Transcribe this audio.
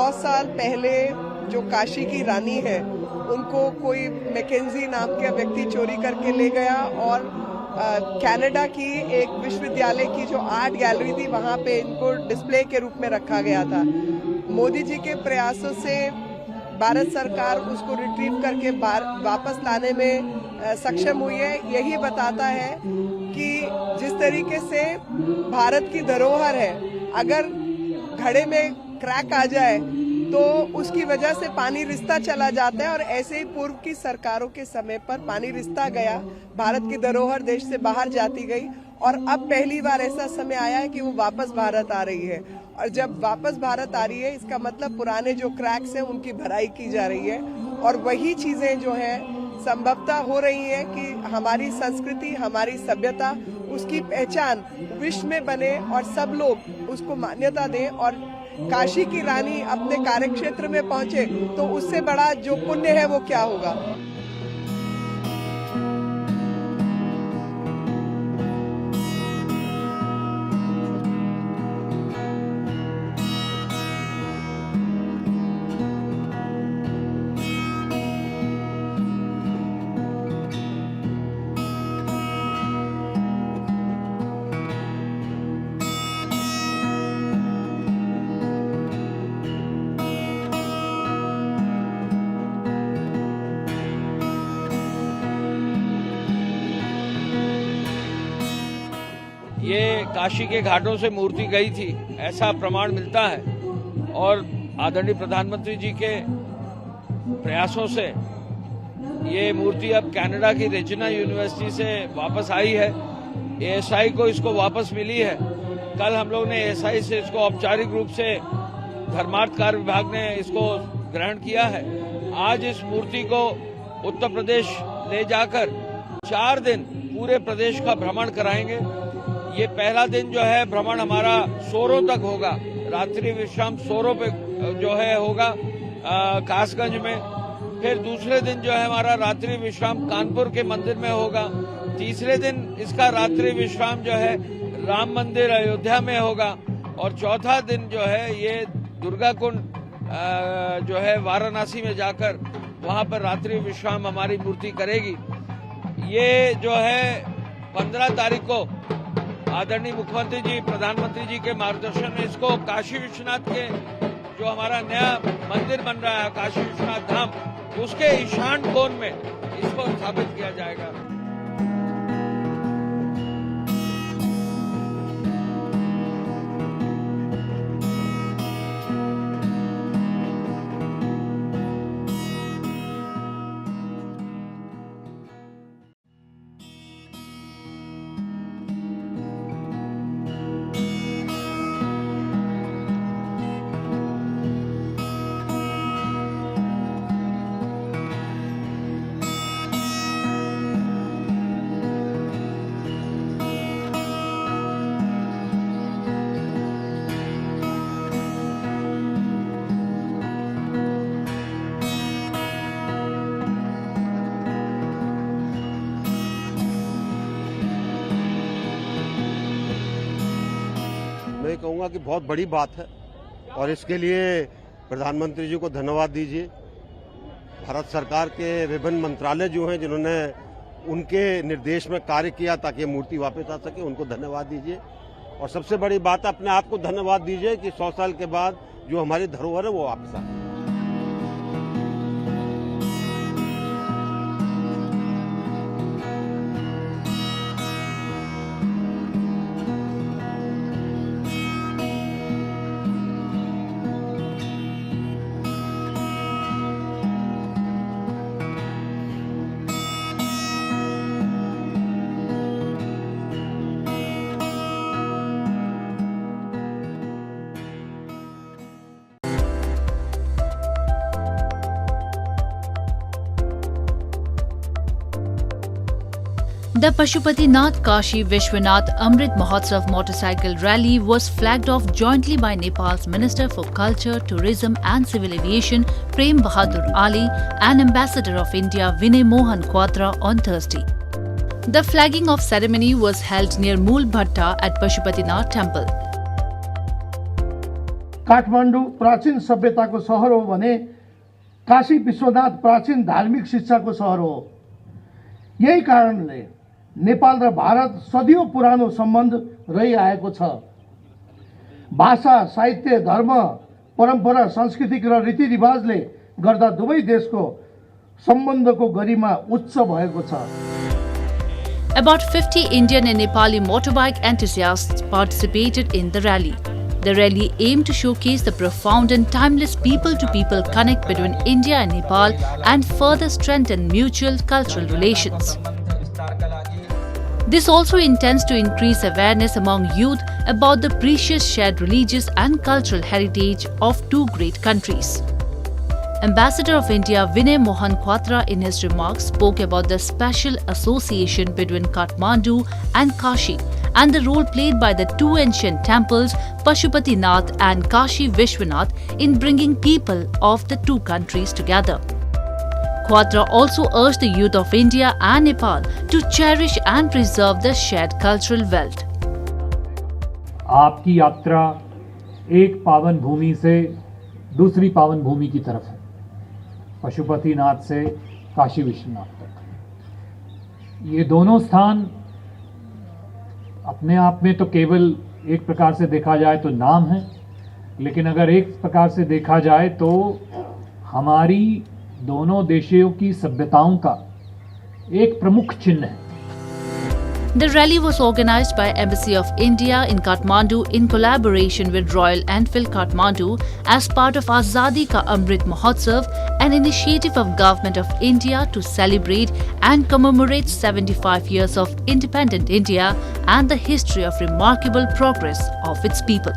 100 साल पहले जो काशी की रानी है उनको कोई मैकेंजी नाम के व्यक्ति चोरी करके ले गया और कनाडा की एक विश्वविद्यालय की जो आर्ट गैलरी थी वहां पे इनको डिस्प्ले के रूप में रखा गया था। मोदी जी के प्रयासों से भारत सरकार उसको रिट्रीव करके वापस लाने में सक्षम हुई है। यही बताता है कि जिस तरीके से भारत की धरोहर है, अगर घड़े में क्रैक आ जाए तो उसकी वजह से पानी रिसता चला जाता है और ऐसे ही पूर्व की सरकारों के समय पर पानी रिसता गया, भारत की धरोहर देश से बाहर जाती गई और अब पहली बार ऐसा समय आया है कि वो वापस भारत आ रही है। और जब वापस भारत आ रही है इसका मतलब पुराने जो क्रैक्स हैं उनकी भराई की जा रही है और वही चीजें जो हैं संभवतः हो रही है कि हमारी संस्कृति, हमारी सभ्यता, उसकी पहचान विश्व में बने और सब लोग उसको मान्यता दें और काशी की रानी अपने कार्यक्षेत्र में पहुंचे तो उससे बड़ा जो पुण्य है वो क्या होगा। ये काशी के घाटों से मूर्ति गई थी ऐसा प्रमाण मिलता है और आदरणीय प्रधानमंत्री जी के प्रयासों से ये मूर्ति अब कनाडा की रेजिना यूनिवर्सिटी से वापस आई है। एएसआई को इसको वापस मिली है। कल हम लोग ने एएसआई से इसको औपचारिक रूप से धर्मार्थ कार्य विभाग ने इसको ग्रहण किया है। आज इस मूर्ति को उत्तर प्रदेश ले जाकर 4 दिन पूरे प्रदेश का भ्रमण कराएंगे। ये पहला दिन जो है भ्रमण हमारा सोरो तक होगा, रात्रि विश्राम सोरो पे जो है होगा कासगंज में। फिर दूसरे दिन जो है हमारा रात्रि विश्राम कानपुर के मंदिर में होगा। तीसरे दिन इसका रात्रि विश्राम जो है राम मंदिर अयोध्या में होगा और चौथा दिन जो है ये दुर्गा कुंड जो है वाराणसी में जाकर वहां पर रात्रि विश्राम हमारी मूर्ति करेगी। ये जो है 15 तारीख को आदरणीय मुख्यमंत्री जी, प्रधानमंत्री जी के मार्गदर्शन में इसको काशी विश्वनाथ के जो हमारा नया मंदिर बन रहा है काशी विश्वनाथ धाम, उसके ईशान कोण में इसको स्थापित किया जाएगा। मैं कहूँगा कि बहुत बड़ी बात है और इसके लिए प्रधानमंत्री जी को धन्यवाद दीजिए। भारत सरकार के विभिन्न मंत्रालय जो हैं जिन्होंने उनके निर्देश में कार्य किया ताकि मूर्ति वापस आ सके, उनको धन्यवाद दीजिए। और सबसे बड़ी बात है अपने आप को धन्यवाद दीजिए कि 100 साल के बाद जो हमारी धरोहर है वो वापस आ। The Pashupatinath Kashi Vishwanath Amrit Mahotsav motorcycle rally was flagged off jointly by Nepal's Minister for Culture, Tourism and Civil Aviation Prem Bahadur Ali and Ambassador of India Vinay Mohan Quadra on Thursday. The flagging off ceremony was held near Mool Bhatta at Pashupatinath Temple. Kathmandu प्राचीन सभ्यताको सहर हो भने काशी विश्वनाथ प्राचीन धार्मिक शिक्षाको सहर हो। यही कारणले नेपाल र भारत सदियों पुरानो सम्बन्ध रहिआएको छ। भाषा, साहित्य, धर्म, परम्परा, सांस्कृतिक र रीतिरिवाजले गर्दा दुवै देशको सम्बन्धको गरिमा उच्च भएको छ। About 50 Indian and Nepali motorbike enthusiasts participated in the rally. The rally aimed to showcase the profound and timeless people-to-people connect between India and Nepal and further strengthen mutual cultural relations. This also intends to increase awareness among youth about the precious shared religious and cultural heritage of two great countries. Ambassador of India Vinay Mohan Kwatra in his remarks spoke about the special association between Kathmandu and Kashi and the role played by the two ancient temples Pashupatinath and Kashi Vishwanath in bringing people of the two countries together. Kwatra also urged the youth of India and Nepal to cherish and preserve the shared cultural wealth. आपकी यात्रा एक पावन भूमि से दूसरी पावन भूमि की तरफ है, पशुपतिनाथ से काशी विश्वनाथ तक। ये दोनों स्थान अपने आप में तो केवल एक प्रकार से देखा जाए तो नाम है, लेकिन अगर एक प्रकार से देखा जाए तो हमारी दोनों देशों की सभ्यताओं का एक प्रमुख चिन्ह है। The rally was organized by Embassy of India in Kathmandu in collaboration with Royal Enfield Kathmandu as part of Azadi Ka Amrit Mahotsav, an initiative of Government of India to celebrate and commemorate 75 years of independent India and the history of remarkable progress of its people.